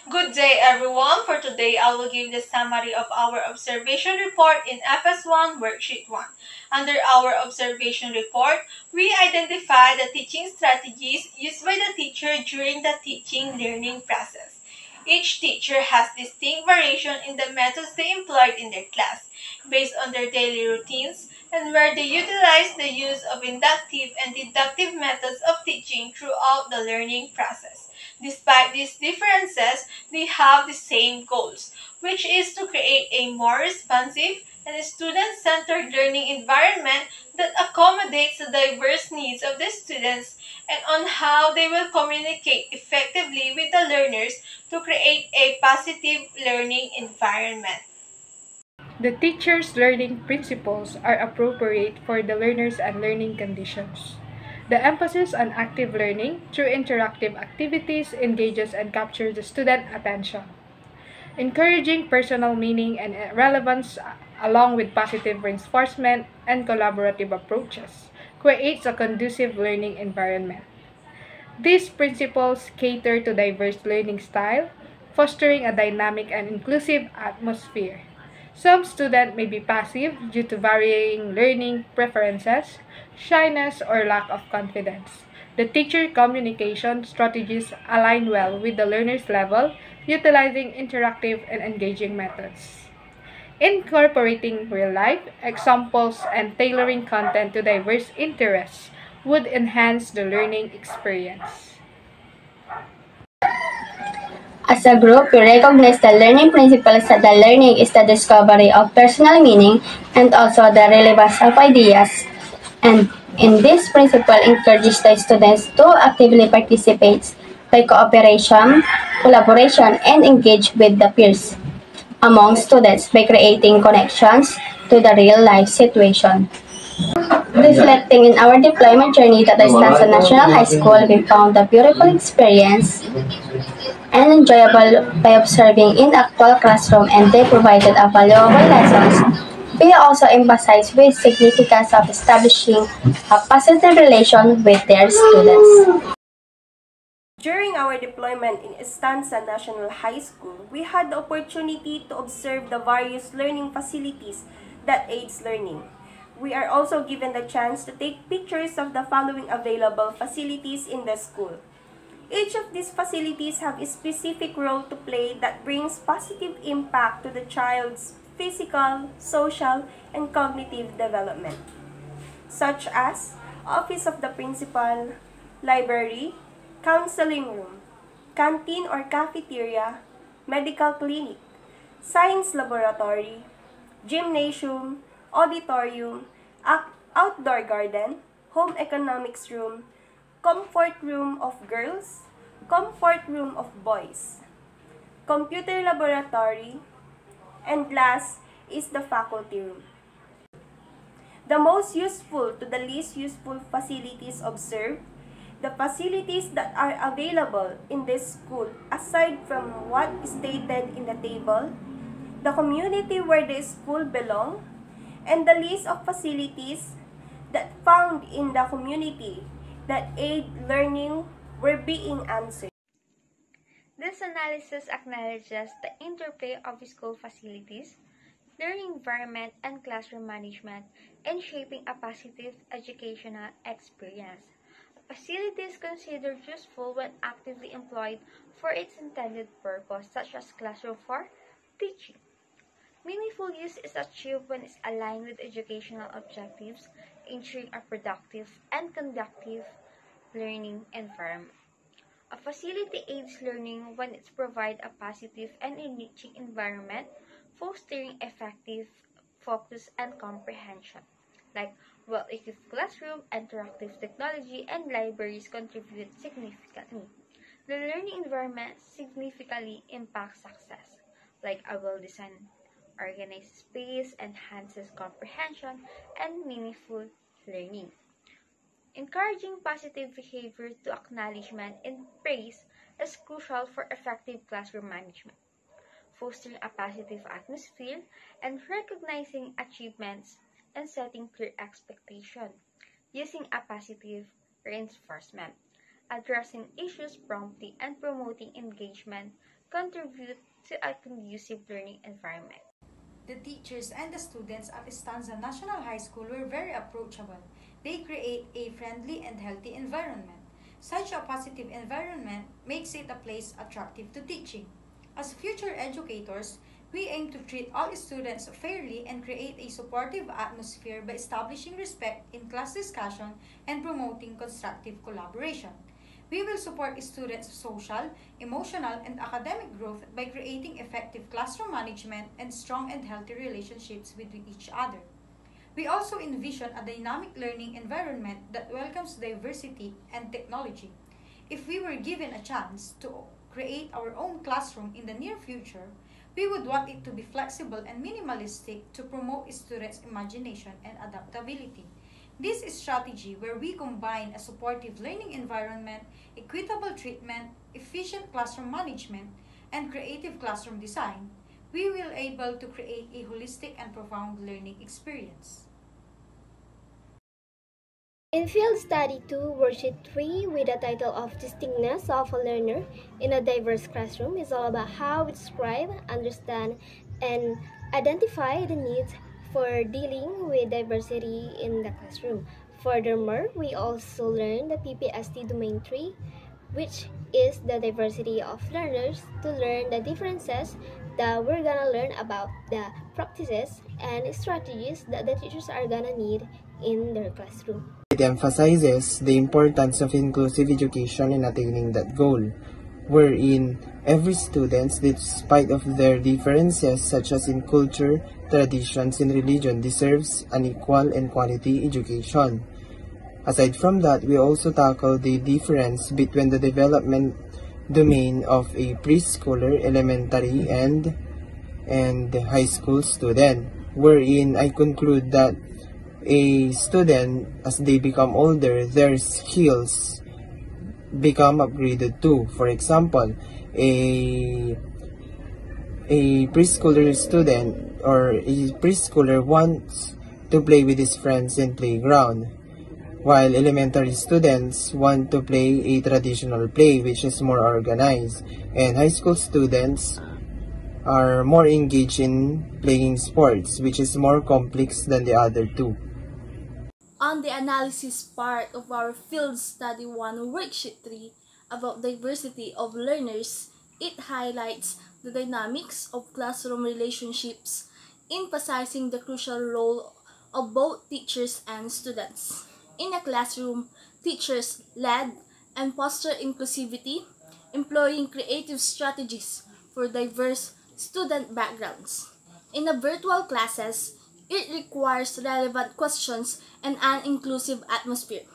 Good day, everyone. For today, I will give the summary of our observation report in FS1 Worksheet 1. Under our observation report, we identify the teaching strategies used by the teacher during the teaching-learning process. Each teacher has distinct variation in the methods they employed in their class, based on their daily routines, and where they utilize the use of inductive and deductive methods of teaching throughout the learning process. Despite these differences, they have the same goals, which is to create a more responsive and student-centered learning environment that accommodates the diverse needs of the students and on how they will communicate effectively with the learners to create a positive learning environment. The teacher's learning principles are appropriate for the learners and learning conditions. The emphasis on active learning through interactive activities engages and captures the student attention. Encouraging personal meaning and relevance along with positive reinforcement and collaborative approaches creates a conducive learning environment. These principles cater to diverse learning style, fostering a dynamic and inclusive atmosphere. Some students may be passive due to varying learning preferences, shyness, or lack of confidence. The teacher communication strategies align well with the learner's level, utilizing interactive and engaging methods. Incorporating real-life examples and tailoring content to diverse interests would enhance the learning experience. As a group, we recognize the learning principles that the learning is the discovery of personal meaning and also the relevance of ideas. And in this principle encourages the students to actively participate by cooperation, collaboration, and engage with the peers among students by creating connections to the real-life situation. Reflecting in our deployment journey that I started at National High School, we found a beautiful experience and enjoyable by observing in actual classroom, and they provided a valuable lessons. We also emphasize the significance of establishing a positive relation with their students. During our deployment in Estancia National High School, we had the opportunity to observe the various learning facilities that aids learning. We are also given the chance to take pictures of the following available facilities in the school. Each of these facilities have a specific role to play that brings positive impact to the child's physical, social, and cognitive development, such as Office of the Principal, Library, Counseling Room, Canteen or Cafeteria, Medical Clinic, Science Laboratory, Gymnasium, Auditorium, Outdoor Garden, Home Economics Room, Comfort Room of Girls, Comfort Room of Boys, Computer Laboratory, and last is the Faculty Room. The most useful to the least useful facilities observed, the facilities that are available in this school aside from what is stated in the table, the community where the school belongs, and the list of facilities that found in the community that aid learning were being answered. This analysis acknowledges the interplay of school facilities, learning environment, and classroom management in shaping a positive educational experience. A facility is considered useful when actively employed for its intended purpose, such as classroom for teaching. Meaningful use is achieved when it's aligned with educational objectives, ensuring a productive and conducive learning environment. A facility aids learning when it provides a positive and enriching environment, fostering effective focus and comprehension, like well-equipped classroom, interactive technology, and libraries contribute significantly. The learning environment significantly impacts success, like a well-designed organized space enhances comprehension and meaningful learning. Encouraging positive behavior to acknowledgement and praise is crucial for effective classroom management. Fostering a positive atmosphere and recognizing achievements and setting clear expectations. Using a positive reinforcement. Addressing issues promptly and promoting engagement contribute to a conducive learning environment. The teachers and the students at Stanza National High School were very approachable. They create a friendly and healthy environment. Such a positive environment makes it a place attractive to teaching. As future educators, we aim to treat all students fairly and create a supportive atmosphere by establishing respect in class discussion and promoting constructive collaboration. We will support students' social, emotional, and academic growth by creating effective classroom management and strong and healthy relationships with each other. We also envision a dynamic learning environment that welcomes diversity and technology. If we were given a chance to create our own classroom in the near future, we would want it to be flexible and minimalistic to promote students' imagination and adaptability. This strategy, where we combine a supportive learning environment, equitable treatment, efficient classroom management, and creative classroom design, we will be able to create a holistic and profound learning experience. In Field Study 2, Worksheet 3, with the title of Distinctness of a Learner in a Diverse Classroom, is all about how we describe, understand, and identify the needs for dealing with diversity in the classroom. Furthermore, we also learn the PPST Domain 3, which is the diversity of learners, to learn the differences that we're gonna learn about the practices and strategies that the teachers are gonna need in their classroom. It emphasizes the importance of inclusive education in attaining that goal, wherein every student, despite of their differences such as in culture, traditions, and religion, deserves an equal and quality education. Aside from that, we also tackle the difference between the development domain of a preschooler, elementary, and high school student, wherein I conclude that a student, as they become older, their skills become upgraded too. For example, a preschooler student or a preschooler wants to play with his friends in playground, while elementary students want to play a traditional play which is more organized, and high school students are more engaged in playing sports which is more complex than the other two. On the analysis part of our Field Study 1 Worksheet 3 about diversity of learners, it highlights the dynamics of classroom relationships, emphasizing the crucial role of both teachers and students. In a classroom, teachers lead and foster inclusivity, employing creative strategies for diverse student backgrounds. In a virtual classes, it requires relevant questions and an inclusive atmosphere.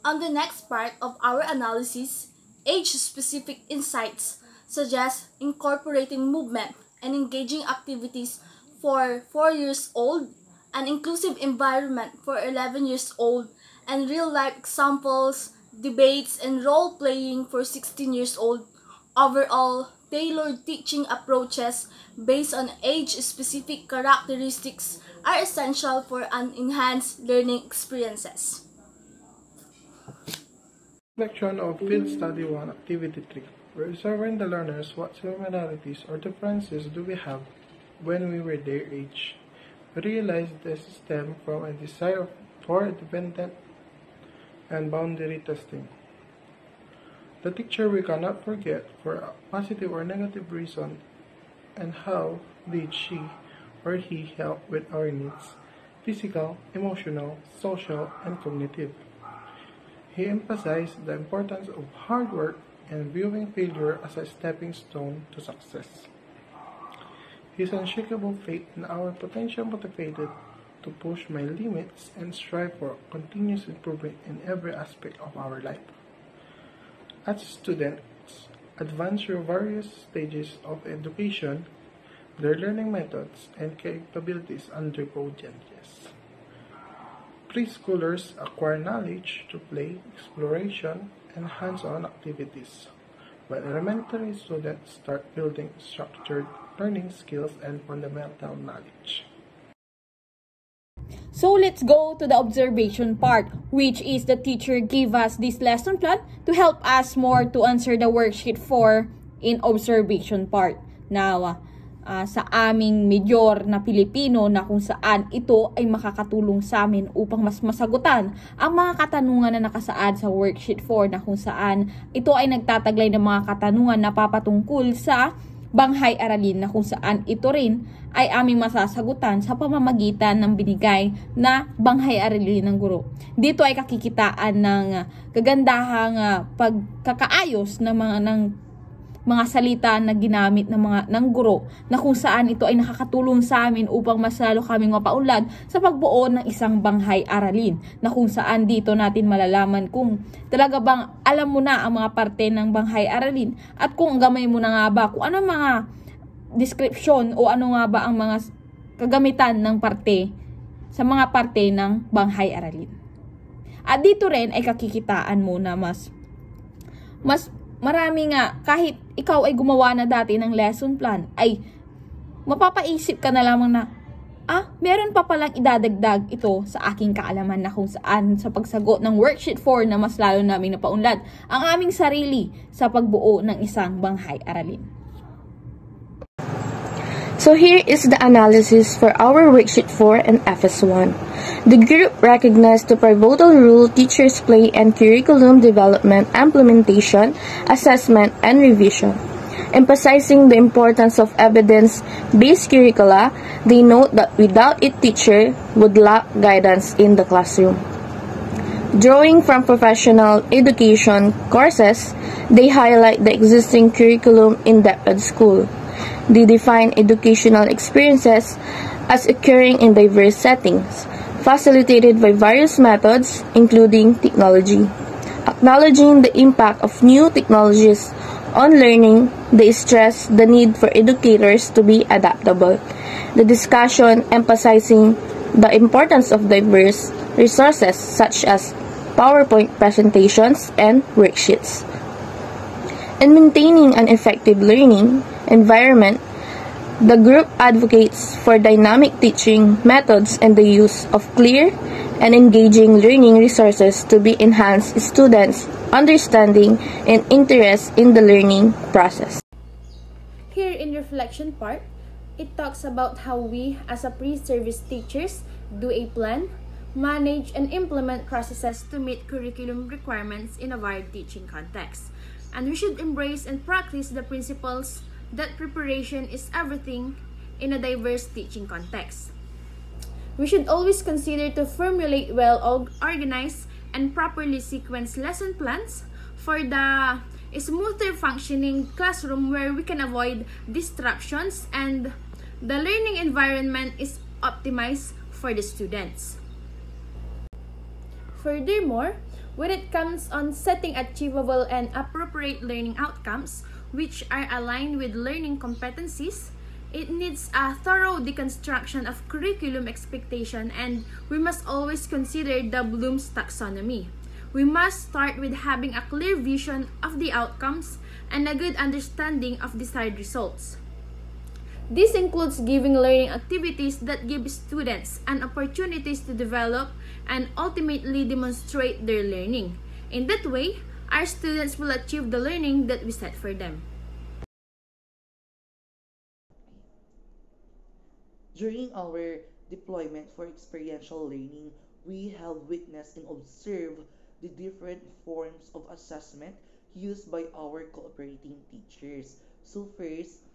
On the next part of our analysis, age-specific insights suggest incorporating movement and engaging activities for 4 years old, an inclusive environment for 11 years old, and real-life examples, debates, and role-playing for 16 years old. Overall, tailored teaching approaches based on age-specific characteristics are essential for an enhanced learning experiences. Reflection of Field Study 1 Activity 3. We're observing the learners what similarities or differences do we have when we were their age. We realized this stemmed from a desire for independent and boundary testing. The teacher we cannot forget for a positive or negative reason, and how did she or he help with our needs, physical, emotional, social, and cognitive. He emphasized the importance of hard work and viewing failure as a stepping stone to success. His unshakable faith in our potential motivated to push my limits and strive for continuous improvement in every aspect of our life. As students advance through various stages of education, their learning methods and capabilities undergo changes. Preschoolers acquire knowledge through play, exploration, and hands-on activities, while elementary students start building structured learning skills and fundamental knowledge. So let's go to the observation part, which is the teacher give us this lesson plan to help us more to answer the worksheet 4 in observation part. Now, sa aming major na Pilipino na kung saan ito ay makakatulong sa amin upang mas masagutan ang mga katanungan na nakasaad sa worksheet 4 na kung saan ito ay nagtataglay ng mga katanungan na papatungkol sa banghay aralin na kung saan ito rin ay aming masasagutan sa pamamagitan ng binigay na banghay aralin ng guro. Dito ay kakikitaan ng kagandahang pagkakaayos ng mga salita na ginamit ng guro na kung saan ito ay nakakatulong sa amin upang mas lalo kaming mapaunlad sa pagbuo ng isang banghay aralin na kung saan dito natin malalaman kung talaga bang alam mo na ang mga parte ng banghay aralin at kung gamay mo na nga ba kung ano mga description o ano nga ba ang mga kagamitan ng parte sa mga parte ng banghay aralin. At dito rin ay kakikitaan mo na mas marami nga, kahit ikaw ay gumawa na dati ng lesson plan, ay mapapaisip ka na lamang na, meron pa palang idadagdag ito sa aking kaalaman na kung saan sa pagsagot ng worksheet 4 na mas lalo naming napaunlad ang aming sarili sa pagbuo ng isang banghay aralin. So here is the analysis for our worksheet 4 and FS1. The group recognized the pivotal role teachers play in curriculum development, implementation, assessment, and revision. Emphasizing the importance of evidence-based curricula, they note that without it, teacher would lack guidance in the classroom. Drawing from professional education courses, they highlight the existing curriculum in depth at school. They define educational experiences as occurring in diverse settings, facilitated by various methods, including technology. Acknowledging the impact of new technologies on learning, they stress the need for educators to be adaptable. The discussion emphasizing the importance of diverse resources such as PowerPoint presentations and worksheets. In maintaining an effective learning environment, the group advocates for dynamic teaching methods and the use of clear and engaging learning resources to be enhanced students' understanding and interest in the learning process. Here in reflection part, it talks about how we as a pre-service teachers do a plan, manage, and implement processes to meet curriculum requirements in a varied teaching context. And we should embrace and practice the principles that preparation is everything in a diverse teaching context. We should always consider to formulate well-organized and properly sequenced lesson plans for the smoother functioning classroom where we can avoid disruptions and the learning environment is optimized for the students. Furthermore, when it comes on setting achievable and appropriate learning outcomes, which are aligned with learning competencies, it needs a thorough deconstruction of curriculum expectation, and we must always consider the Bloom's taxonomy. We must start with having a clear vision of the outcomes and a good understanding of desired results. This includes giving learning activities that give students an opportunities to develop and ultimately demonstrate their learning. In that way, our students will achieve the learning that we set for them. During our deployment for experiential learning, we have witnessed and observed the different forms of assessment used by our cooperating teachers. So first,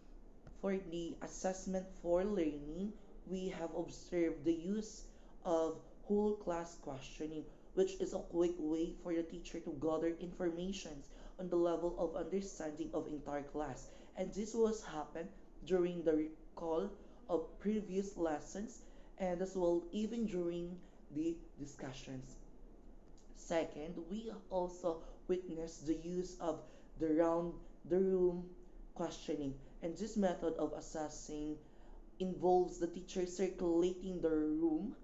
for the assessment for learning, we have observed the use of whole class questioning, which is a quick way for the teacher to gather information on the level of understanding of entire class. And this was happened during the recall of previous lessons and as well even during the discussions. Second, we also witnessed the use of the round the room questioning, and this method of assessing involves the teacher circulating the room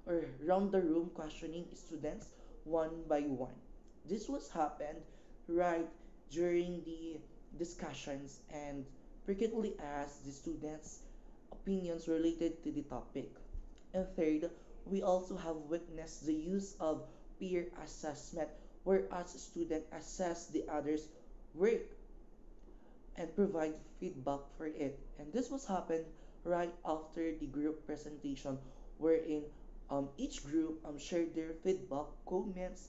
or round the room questioning students one by one. This was happened right during the discussions and frequently asked the students opinions related to the topic. And third, we also have witnessed the use of peer assessment, where as students assess the others' work. and provide feedback for it. And this was happened right after the group presentation, wherein each group shared their feedback, comments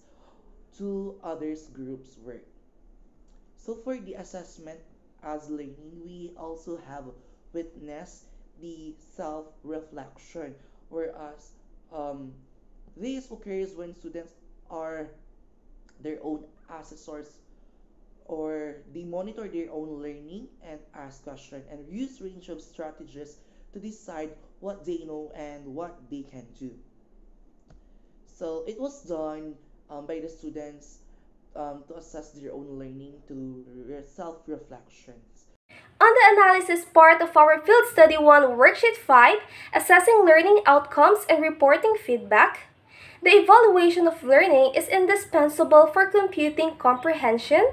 to others' groups' work. So for the assessment as learning, we also have witnessed the self-reflection, whereas um, this occurs when students are their own assessors, or they monitor their own learning and ask questions and use range of strategies to decide what they know and what they can do. So it was done by the students to assess their own learning to self-reflections. On the analysis part of our Field Study 1 Worksheet 5, Assessing Learning Outcomes and Reporting Feedback, the evaluation of learning is indispensable for computing comprehension,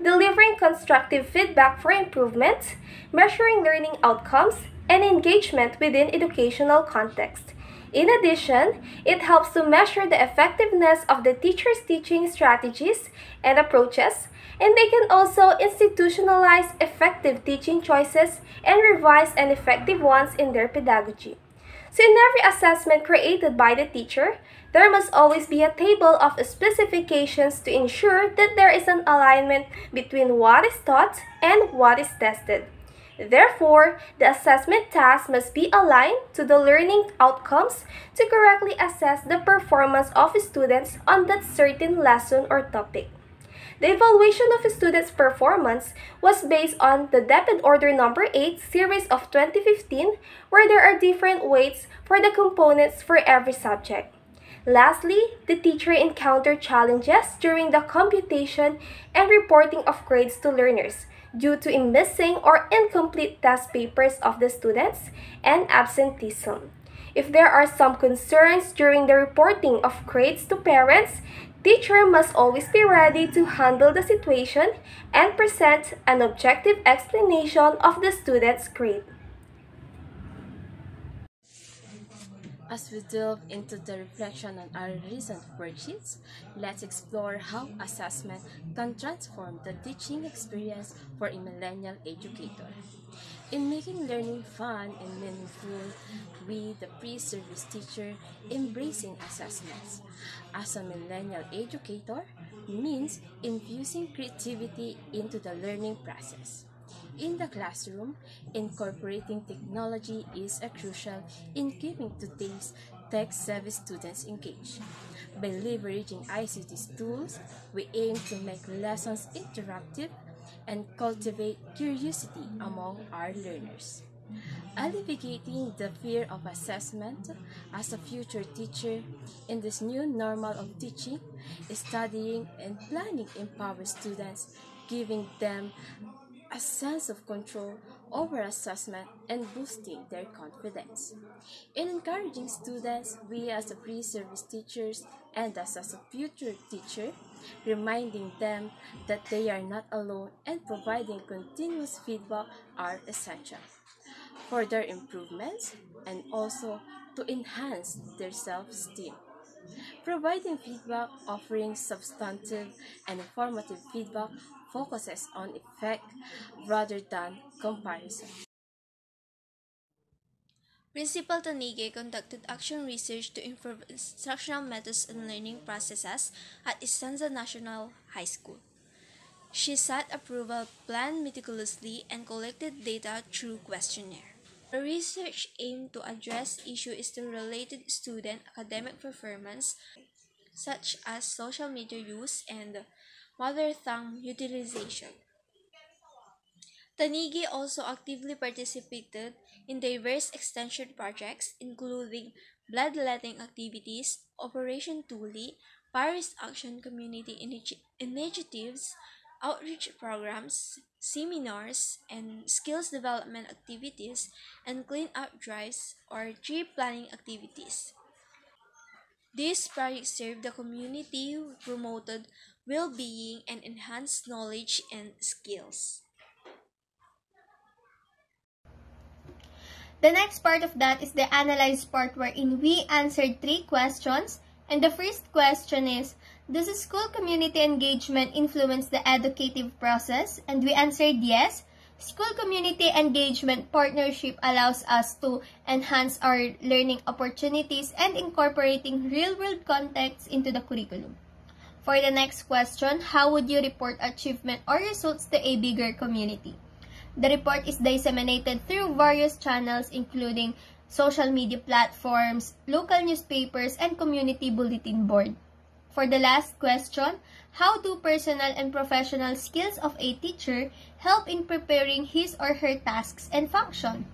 delivering constructive feedback for improvement, measuring learning outcomes, and engagement within educational context. In addition, it helps to measure the effectiveness of the teacher's teaching strategies and approaches, and they can also institutionalize effective teaching choices and revise ineffective ones in their pedagogy. So in every assessment created by the teacher, there must always be a table of specifications to ensure that there is an alignment between what is taught and what is tested. Therefore, the assessment task must be aligned to the learning outcomes to correctly assess the performance of students on that certain lesson or topic. The evaluation of a student's performance was based on the Depth Order Number 8 series of 2015, where there are different weights for the components for every subject. Lastly, the teacher encountered challenges during the computation and reporting of grades to learners due to missing or incomplete test papers of the students and absenteeism. If there are some concerns during the reporting of grades to parents, teacher must always be ready to handle the situation and present an objective explanation of the student's grade. As we delve into the reflection on our recent worksheets, let's explore how assessment can transform the teaching experience for a millennial educator. In making learning fun and meaningful, we, the pre-service teacher, embracing assessments. As a millennial educator means infusing creativity into the learning process. In the classroom, incorporating technology is crucial in keeping today's tech-savvy students engaged. By leveraging ICT tools, we aim to make lessons interactive and cultivate curiosity among our learners. Alleviating the fear of assessment as a future teacher in this new normal of teaching, studying and planning empowers students, giving them a sense of control over assessment and boosting their confidence. In encouraging students, we as a pre-service teachers and as a future teacher, reminding them that they are not alone and providing continuous feedback are essential for their improvements and also to enhance their self-esteem. Providing feedback, offering substantive and informative feedback focuses on effect rather than comparison. Principal Tanige conducted action research to improve instructional methods and learning processes at Istanza National High School. She set approval plan meticulously and collected data through questionnaire. Her research aimed to address issues to related student academic performance, such as social media use and mother tongue utilization. Tanigi also actively participated in diverse extension projects, including bloodletting activities, Operation Tuli, Paris Action Community Initiatives, outreach programs, seminars, and skills development activities, and clean-up drives or tree planting activities. These projects served the community, promoted well-being, and enhanced knowledge and skills. The next part of that is the analyze part, wherein we answered 3 questions. And the first question is, does school community engagement influence the educative process? And we answered yes. School community engagement partnership allows us to enhance our learning opportunities and incorporating real-world context into the curriculum. For the next question, how would you report achievement or results to a bigger community? The report is disseminated through various channels including social media platforms, local newspapers, and community bulletin board. For the last question, how do personal and professional skills of a teacher help in preparing his or her tasks and function?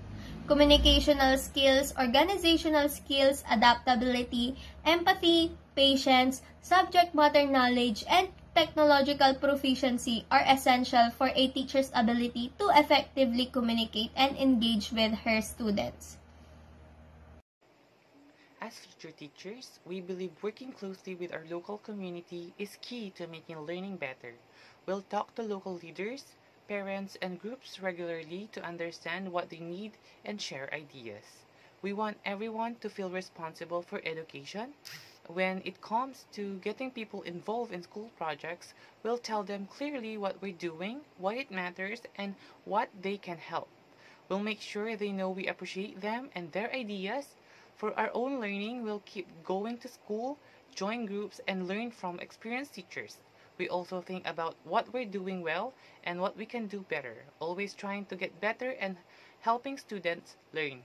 Communicational skills, organizational skills, adaptability, empathy, patience, subject matter knowledge, and technological proficiency are essential for a teacher's ability to effectively communicate and engage with her students. As future teachers, we believe working closely with our local community is key to making learning better. We'll talk to local leaders, parents, and groups regularly to understand what they need and share ideas. We want everyone to feel responsible for education. When it comes to getting people involved in school projects, we'll tell them clearly what we're doing, why it matters, and what they can help. We'll make sure they know we appreciate them and their ideas. For our own learning, we'll keep going to school, join groups, and learn from experienced teachers. We also think about what we're doing well and what we can do better, always trying to get better and helping students learn.